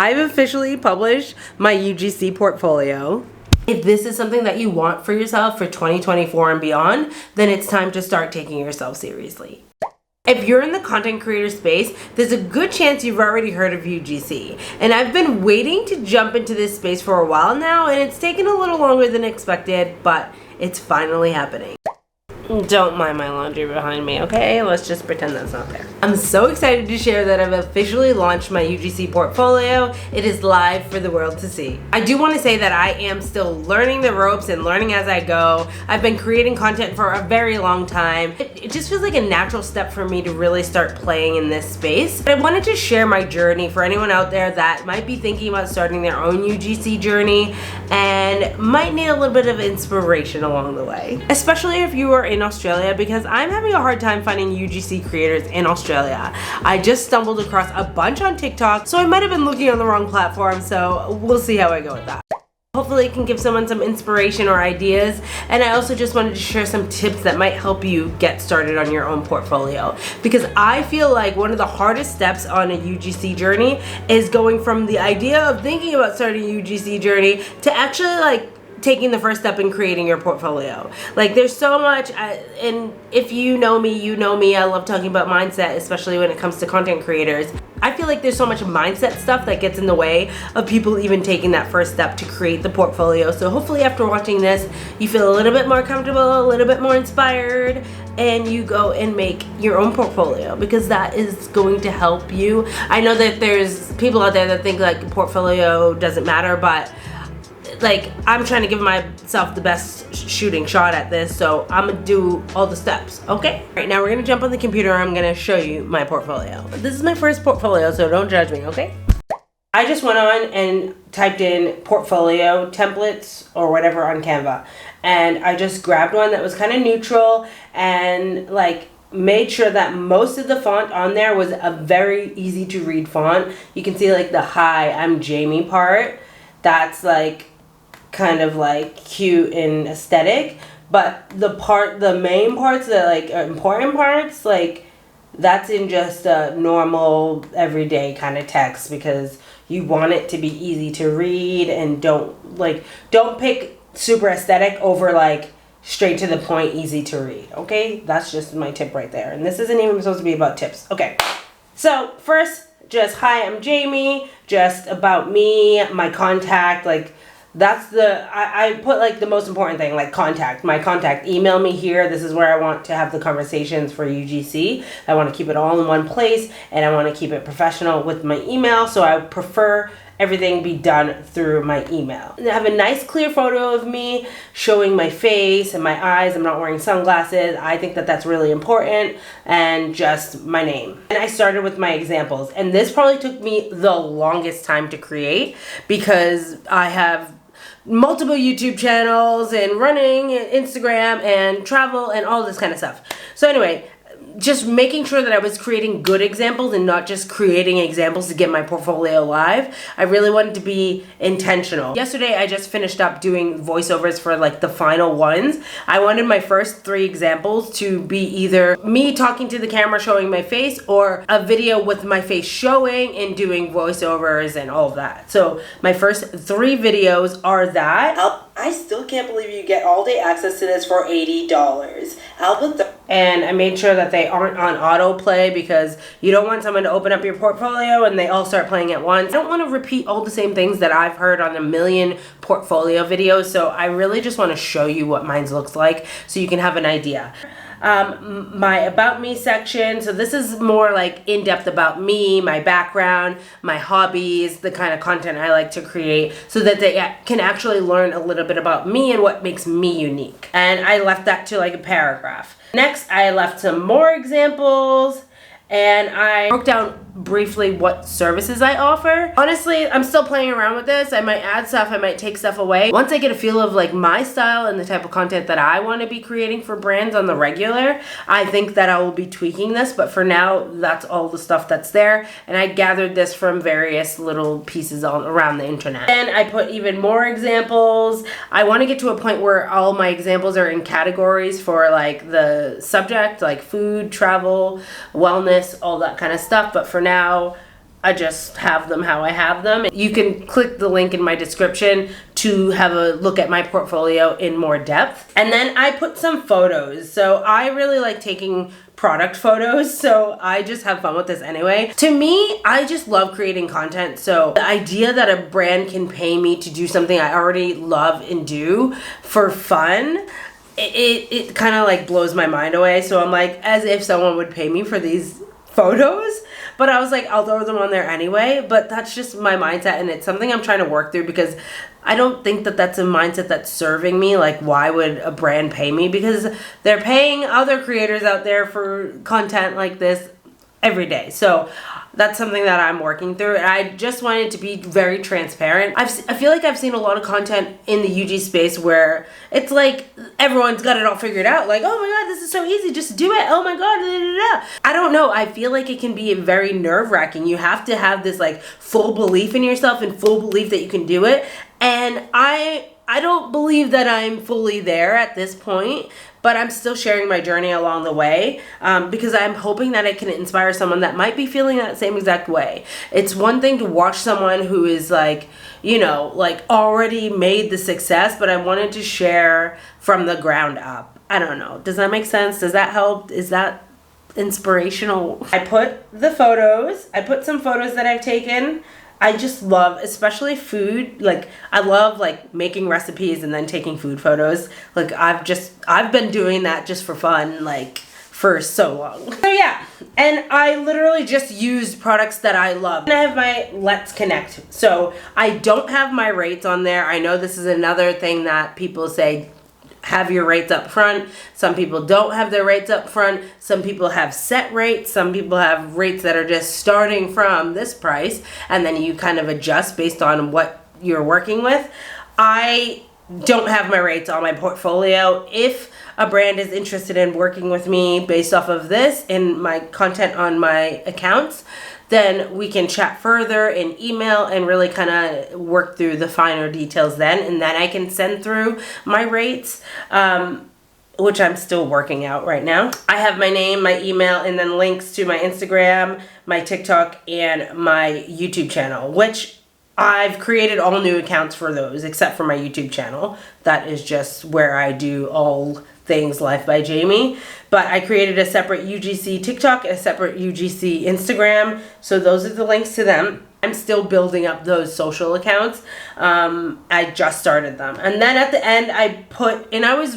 I've officially published my UGC portfolio. If this is something that you want for yourself for 2024 and beyond, then it's time to start taking yourself seriously. If you're in the content creator space, there's a good chance you've already heard of UGC. And I've been waiting to jump into this space for a while now, and it's taken a little longer than expected, but it's finally happening. Don't mind my laundry behind me, okay? Let's just pretend that's not there. I'm so excited to share that I've officially launched my UGC portfolio. It is live for the world to see. I do want to say that I am still learning the ropes and learning as I go. I've been creating content for a very long time. It just feels like a natural step for me to really start playing in this space. But I wanted to share my journey for anyone out there that might be thinking about starting their own UGC journey and might need a little bit of inspiration along the way. Especially if you are in Australia, because I'm having a hard time finding UGC creators in Australia. I just stumbled across a bunch on TikTok, so I might have been looking on the wrong platform, so we'll see how I go with that. Hopefully it can give someone some inspiration or ideas, and I also just wanted to share some tips that might help you get started on your own portfolio, because I feel like one of the hardest steps on a UGC journey is going from the idea of thinking about starting a UGC journey to actually taking the first step in creating your portfolio. There's so much, and if you know me, I love talking about mindset, especially when it comes to content creators. I feel like there's so much mindset stuff that gets in the way of people even taking that first step to create the portfolio. So hopefully after watching this, you feel a little bit more comfortable, a little bit more inspired, and you go and make your own portfolio, because that is going to help you. I know that there's people out there that think portfolio doesn't matter, but I'm trying to give myself the best shooting shot at this, so I'm gonna do all the steps, okay? All right, now we're gonna jump on the computer and I'm gonna show you my portfolio. This is my first portfolio, so don't judge me, okay? I just went on and typed in portfolio templates or whatever on Canva, and I just grabbed one that was kind of neutral and made sure that most of the font on there was a very easy to read font. You can see the "Hi, I'm Jamie" part. That's kind of cute and aesthetic, but the main parts, the important parts, that's in just a normal everyday kind of text, because you want it to be easy to read, and don't pick super aesthetic over straight to the point, easy to read, okay? That's just my tip right there, and this isn't even supposed to be about tips. Okay, so first, just "Hi, I'm Jamie," just about me, my contact, that's I put the most important thing, contact, my contact, email me here, this is where I want to have the conversations for UGC. I want to keep it all in one place, and I want to keep it professional with my email, so I prefer everything be done through my email. And I have a nice clear photo of me showing my face and my eyes. I'm not wearing sunglasses. I think that that's really important, and just my name. And I started with my examples, and this probably took me the longest time to create, because I have multiple YouTube channels and running and Instagram and travel and all this kind of stuff. So anyway, just making sure that I was creating good examples and not just creating examples to get my portfolio live. I really wanted to be intentional. Yesterday, I just finished up doing voiceovers for the final ones. I wanted my first 3 examples to be either me talking to the camera showing my face, or a video with my face showing and doing voiceovers and all of that. So my first 3 videos are that. I still can't believe you get all-day access to this for $80. And I made sure that they aren't on autoplay, because you don't want someone to open up your portfolio and they all start playing at once. I don't want to repeat all the same things that I've heard on a million portfolio videos, so I really just want to show you what mine looks like so you can have an idea. My about me section, so this is more in-depth about me, my background, my hobbies, the kind of content I like to create, so that they can actually learn a little bit about me and what makes me unique. And I left that to a paragraph. Next, I left some more examples, and I broke down briefly what services I offer. Honestly, I'm still playing around with this. I might add stuff, I might take stuff away. Once I get a feel of my style and the type of content that I want to be creating for brands on the regular, I think that I will be tweaking this, but for now, that's all the stuff that's there, and I gathered this from various little pieces all around the internet. And I put even more examples. I want to get to a point where all my examples are in categories for the subject, food, travel, wellness, all that kind of stuff, but for now, I just have them how I have them. You can click the link in my description to have a look at my portfolio in more depth. And then I put some photos. So I really like taking product photos, so I just have fun with this anyway. To me, I just love creating content. So the idea that a brand can pay me to do something I already love and do for fun, it kind of like blows my mind away. So I'm like, as if someone would pay me for these photos. But I was like, I'll throw them on there anyway. But that's just my mindset, and it's something I'm trying to work through, because I don't think that that's a mindset that's serving me. Like, why would a brand pay me? Because they're paying other creators out there for content like this every day. So that's something that I'm working through, and I just wanted to be very transparent. I feel like I've seen a lot of content in the UG space where it's like everyone's got it all figured out. Like, oh my God, this is so easy, just do it. Oh my God, da, da, da. I don't know. I feel like it can be very nerve-wracking. You have to have this like full belief in yourself and full belief that you can do it. And I don't believe that I'm fully there at this point, but I'm still sharing my journey along the way, because I'm hoping that I can inspire someone that might be feeling that same exact way. It's one thing to watch someone who is like, you know, like already made the success, but I wanted to share from the ground up. I don't know. Does that make sense? Does that help? Is that inspirational? I put the photos. I put some photos that I've taken. I just love, especially food. Like, I love like making recipes and then taking food photos. Like, I've been doing that just for fun, like for so long. So yeah, and I literally just used products that I love. And I have my Let's Connect. So I don't have my rates on there. I know this is another thing that people say, have your rates up front. Some people don't have their rates up front. Some people have set rates. Some people have rates that are just starting from this price, and then you kind of adjust based on what you're working with. I don't have my rates on my portfolio. If a brand is interested in working with me based off of this and my content on my accounts, then we can chat further in email and really kind of work through the finer details then. And then I can send through my rates, which I'm still working out right now. I have my name, my email, and then links to my Instagram, my TikTok, and my YouTube channel, which I've created all new accounts for those except for my YouTube channel. That is just where I do all things Life by Jamie. But I created a separate UGC TikTok, a separate UGC Instagram. So those are the links to them. I'm still building up those social accounts. I just started them. And then at the end I put, and I was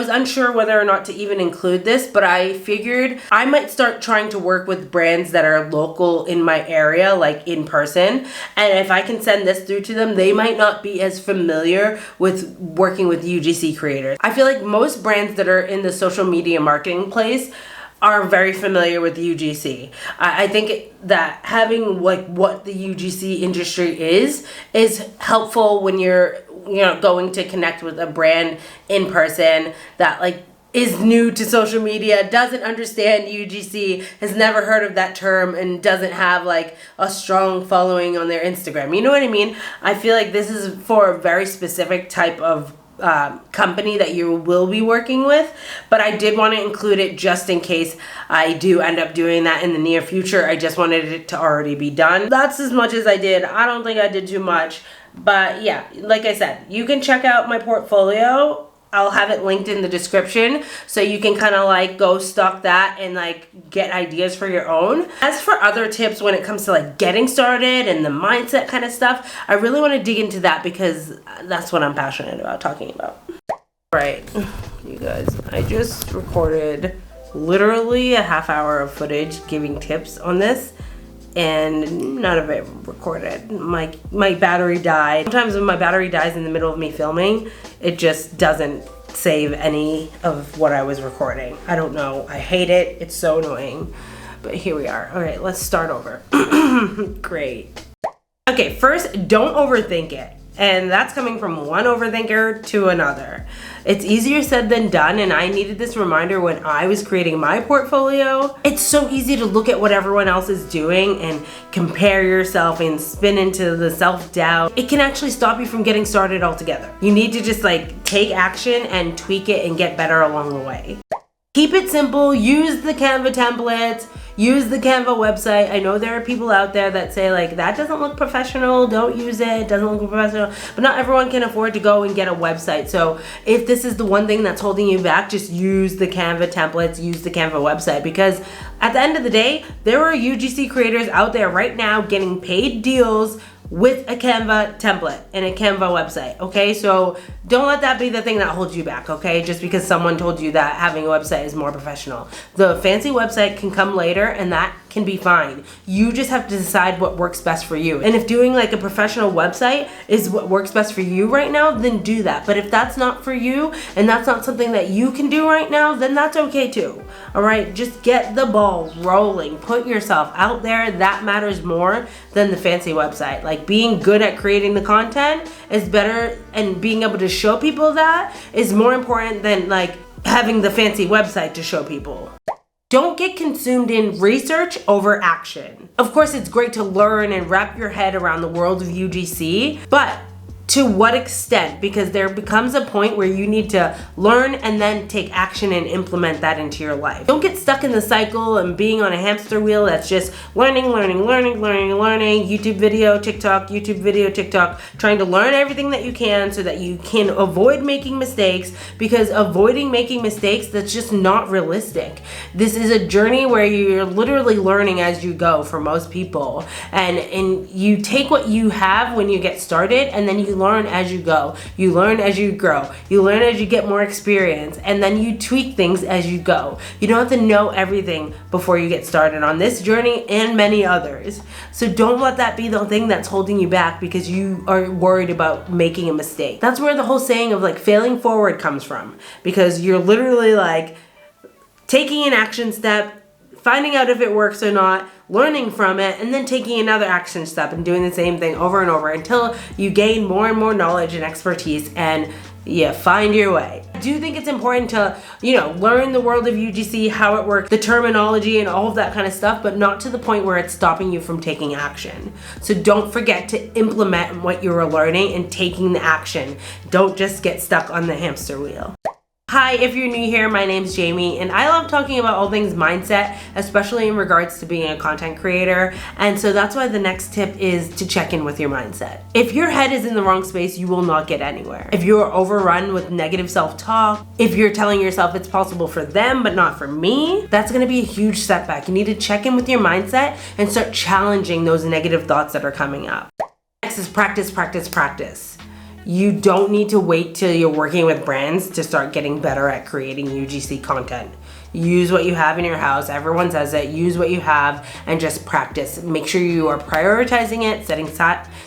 unsure whether or not to even include this, but I figured I might start trying to work with brands that are local in my area, like in person. And if I can send this through to them, they might not be as familiar with working with UGC creators. I feel like most brands that are in the social media marketing place are very familiar with UGC. I think that having like what the UGC industry is helpful when you're going to connect with a brand in person that like is new to social media, doesn't understand UGC, has never heard of that term, and doesn't have like a strong following on their Instagram. You know what I mean? I feel like this is for a very specific type of company that you will be working with, but I did want to include it just in case I do end up doing that in the near future. I just wanted it to already be done. That's as much as I did. I don't think I did too much, but yeah, like I said, you can check out my portfolio. I'll have it linked in the description so you can kind of like go stalk that and like get ideas for your own. As for other tips when it comes to like getting started and the mindset kind of stuff, I really want to dig into that because that's what I'm passionate about talking about. Right, you guys, I just recorded literally a half hour of footage giving tips on this, and none of it recorded. My battery died. Sometimes when my battery dies in the middle of me filming, it just doesn't save any of what I was recording. I don't know. I hate it. It's so annoying. But here we are. All right, let's start over. Great. Okay, first, don't overthink it. And that's coming from one overthinker to another. It's easier said than done, and I needed this reminder when I was creating my portfolio. It's so easy to look at what everyone else is doing and compare yourself and spin into the self-doubt. It can actually stop you from getting started altogether. You need to just like take action and tweak it and get better along the way. Keep it simple, use the Canva templates, use the Canva website. I know there are people out there that say like, that doesn't look professional, don't use it, it doesn't look professional, but not everyone can afford to go and get a website. So if this is the one thing that's holding you back, just use the Canva templates, use the Canva website, because at the end of the day, there are UGC creators out there right now getting paid deals with a Canva template and a Canva website, okay? So don't let that be the thing that holds you back, okay? Just because someone told you that having a website is more professional. The fancy website can come later, and that can be fine. You just have to decide what works best for you. And if doing like a professional website is what works best for you right now, then do that. But if that's not for you and that's not something that you can do right now, then that's okay too. All right, just get the ball rolling. Put yourself out there. That matters more than the fancy website. Like, being good at creating the content is better, and being able to show people that is more important than like having the fancy website to show people. Don't get consumed in research over action. Of course, it's great to learn and wrap your head around the world of UGC, but to what extent? Because there becomes a point where you need to learn and then take action and implement that into your life. Don't get stuck in the cycle and being on a hamster wheel that's just learning, YouTube video, TikTok, trying to learn everything that you can so that you can avoid making mistakes, because avoiding making mistakes, that's just not realistic. This is a journey where you're literally learning as you go for most people. And you take what you have when you get started, and then you learn as you go. You learn as you grow. You learn as you get more experience, and then you tweak things as you go. You don't have to know everything before you get started on this journey and many others. So don't let that be the thing that's holding you back because you are worried about making a mistake. That's where the whole saying of like failing forward comes from, because you're literally like taking an action step, finding out if it works or not, learning from it, and then taking another action step and doing the same thing over and over until you gain more and more knowledge and expertise and you find your way. I do think it's important to, learn the world of UGC, how it works, the terminology and all of that kind of stuff, but not to the point where it's stopping you from taking action. So don't forget to implement what you are learning and taking the action. Don't just get stuck on the hamster wheel. Hi, if you're new here, my name's Jamie, and I love talking about all things mindset, especially in regards to being a content creator. And so that's why the next tip is to check in with your mindset. If your head is in the wrong space, you will not get anywhere. If you're overrun with negative self-talk, if you're telling yourself it's possible for them but not for me, that's gonna be a huge setback. You need to check in with your mindset and start challenging those negative thoughts that are coming up. Next is practice, practice, practice. You don't need to wait till you're working with brands to start getting better at creating UGC content. Use what you have in your house. Everyone says it. Use what you have and just practice. Make sure you are prioritizing it,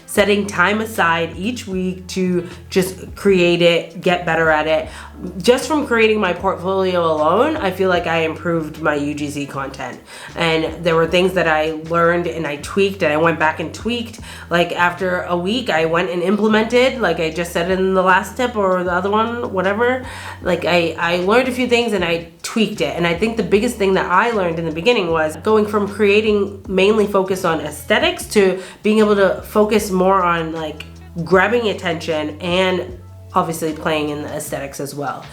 setting time aside each week to just create it, get better at it. Just from creating my portfolio alone, I feel like I improved my UGC content. And there were things that I learned and I tweaked, and I went back and tweaked. Like after a week, I went and implemented, like I just said in the last tip or the other one, whatever. Like I learned a few things and I tweaked it. And I think the biggest thing that I learned in the beginning was going from creating mainly focused on aesthetics to being able to focus more on like grabbing attention and obviously playing in the aesthetics as well.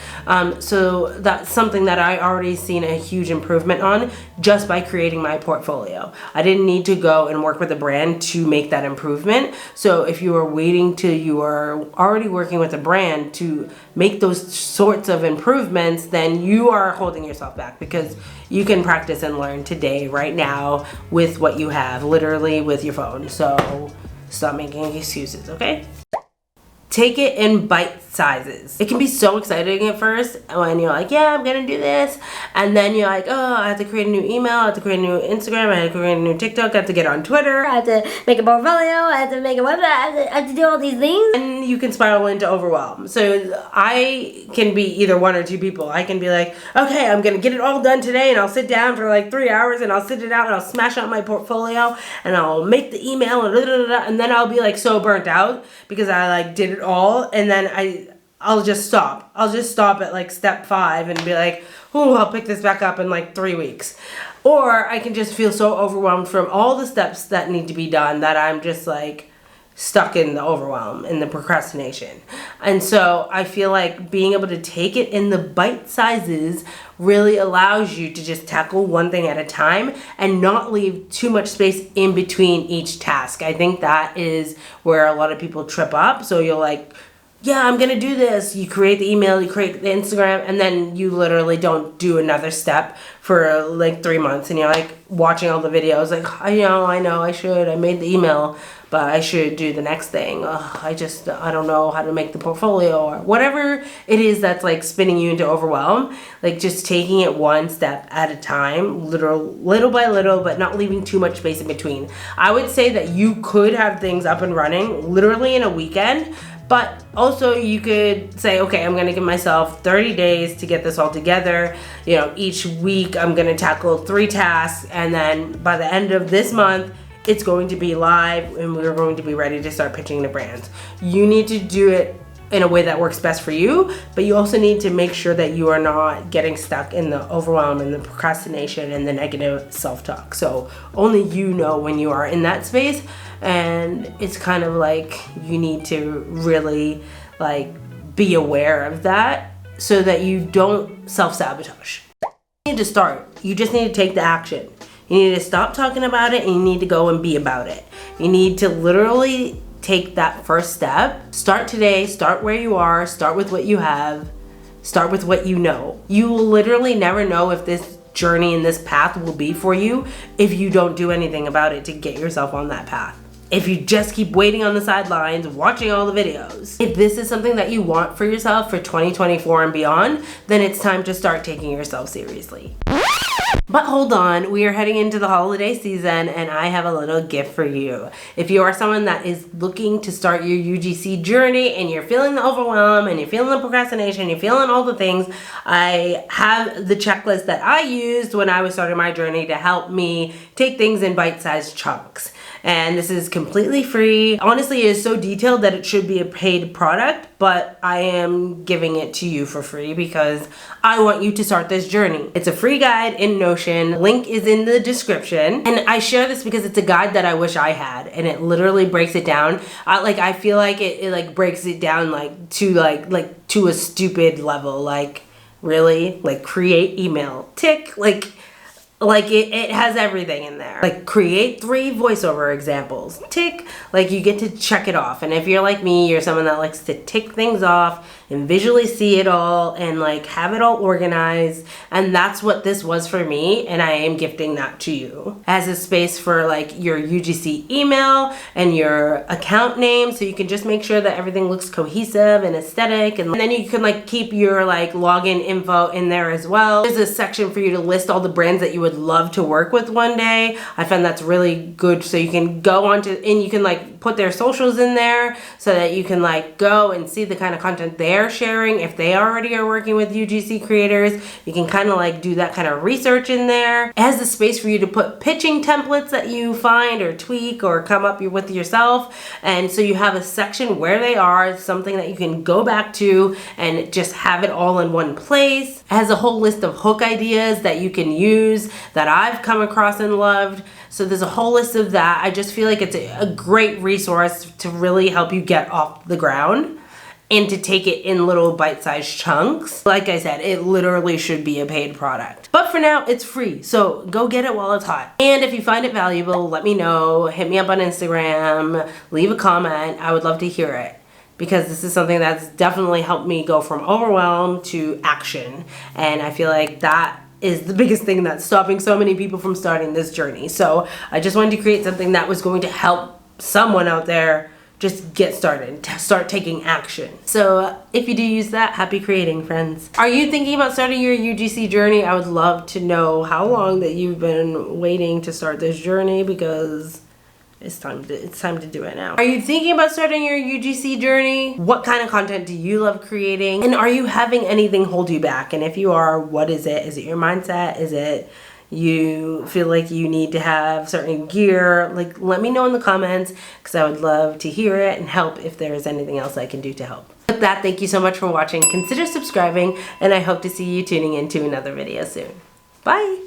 So that's something that I already seen a huge improvement on just by creating my portfolio. I didn't need to go and work with a brand to make that improvement. So if you are waiting till you are already working with a brand to make those sorts of improvements, then you are holding yourself back, because you can practice and learn today, right now, with what you have, literally with your phone. So stop making excuses, okay? Take it in bite sizes. It can be so exciting at first when you're like, yeah, I'm gonna do this. And then you're like, oh, I have to create a new email, I have to create a new Instagram, I have to create a new TikTok, I have to get on Twitter, I have to make a portfolio, I have to make a website, I have to do all these things. And you can spiral into overwhelm. So I can be either one or two people. I can be like, okay, I'm gonna get it all done today, and I'll sit down for like 3 hours and I'll sit it out and I'll smash out my portfolio and I'll make the email and then I'll be like so burnt out because I like did it all, and then I'll just stop. I'll just stop at like step 5 and be like, oh, I'll pick this back up in like 3 weeks. Or I can just feel so overwhelmed from all the steps that need to be done that I'm just like, stuck in the overwhelm and the procrastination. And so I feel like being able to take it in the bite sizes really allows you to just tackle one thing at a time and not leave too much space in between each task. I think that is where a lot of people trip up. So you're like, yeah, I'm gonna do this. You create the email, you create the Instagram, and then you literally don't do another step for like 3 months, and you're like watching all the videos, like, I know, I made the email, but I should do the next thing. I don't know how to make the portfolio, or whatever it is that's like spinning you into overwhelm. Like just taking it one step at a time, little by little, but not leaving too much space in between. I would say that you could have things up and running literally in a weekend. But also you could say, okay, I'm gonna give myself 30 days to get this all together. You know, each week I'm gonna tackle 3 tasks, and then by the end of this month, it's going to be live and we're going to be ready to start pitching to brands. You need to do it in a way that works best for you, but you also need to make sure that you are not getting stuck in the overwhelm and the procrastination and the negative self-talk. So only you know when you are in that space, and it's kind of like you need to really like be aware of that so that you don't self-sabotage. You need to start. You just need to take the action. You need to stop talking about it and you need to go and be about it. You need to literally take that first step. Start today, start where you are, start with what you have, start with what you know. You will literally never know if this journey and this path will be for you if you don't do anything about it to get yourself on that path. If you just keep waiting on the sidelines, watching all the videos. If this is something that you want for yourself for 2024 and beyond, then it's time to start taking yourself seriously. But hold on, we are heading into the holiday season and I have a little gift for you. If you are someone that is looking to start your UGC journey and you're feeling the overwhelm and you're feeling the procrastination, you're feeling all the things, I have the checklist that I used when I was starting my journey to help me take things in bite-sized chunks. And this is completely free. Honestly, it is so detailed that it should be a paid product, but I am giving it to you for free because I want you to start this journey. It's a free guide in Notion. Link is in the description. And I share this because it's a guide that I wish I had, and it literally breaks it down. I feel like it like breaks it down like to a stupid level. Like really, like create email, tick, like it has everything in there. Like create 3 voiceover examples, tick. Like you get to check it off. And if you're like me, you're someone that likes to tick things off and visually see it all and like have it all organized. And that's what this was for me, and I am gifting that to you. It has a space for like your UGC email and your account name, so you can just make sure that everything looks cohesive and aesthetic. And then you can like keep your like login info in there as well. There's a section for you to list all the brands that you would love to work with one day. I found that's really good, so you can go on to, and you can like put their socials in there so that you can like go and see the kind of content they're sharing. If they already are working with UGC creators, you can kind of like do that kind of research in there. It has the space for you to put pitching templates that you find or tweak or come up with yourself, and so you have a section where they are, something that you can go back to and just have it all in one place. It has a whole list of hook ideas that you can use that I've come across and loved. So there's a whole list of that. I just feel like it's a great resource to really help you get off the ground and to take it in little bite-sized chunks. Like I said, it literally should be a paid product. But for now, it's free, so go get it while it's hot. And if you find it valuable, let me know. Hit me up on Instagram, leave a comment. I would love to hear it, because this is something that's definitely helped me go from overwhelm to action. And I feel like that is the biggest thing that's stopping so many people from starting this journey. So I just wanted to create something that was going to help someone out there just get started, start taking action. So if you do use that, happy creating, friends. Are you thinking about starting your UGC journey? I would love to know how long that you've been waiting to start this journey, because it's time to do it now. Are you thinking about starting your UGC journey? What kind of content do you love creating? And are you having anything hold you back? And if you are, what is it? Is it your mindset? Is it you feel like you need to have certain gear? Like, let me know in the comments, because I would love to hear it and help if there is anything else I can do to help. With that, thank you so much for watching. Consider subscribing, and I hope to see you tuning in to another video soon. Bye.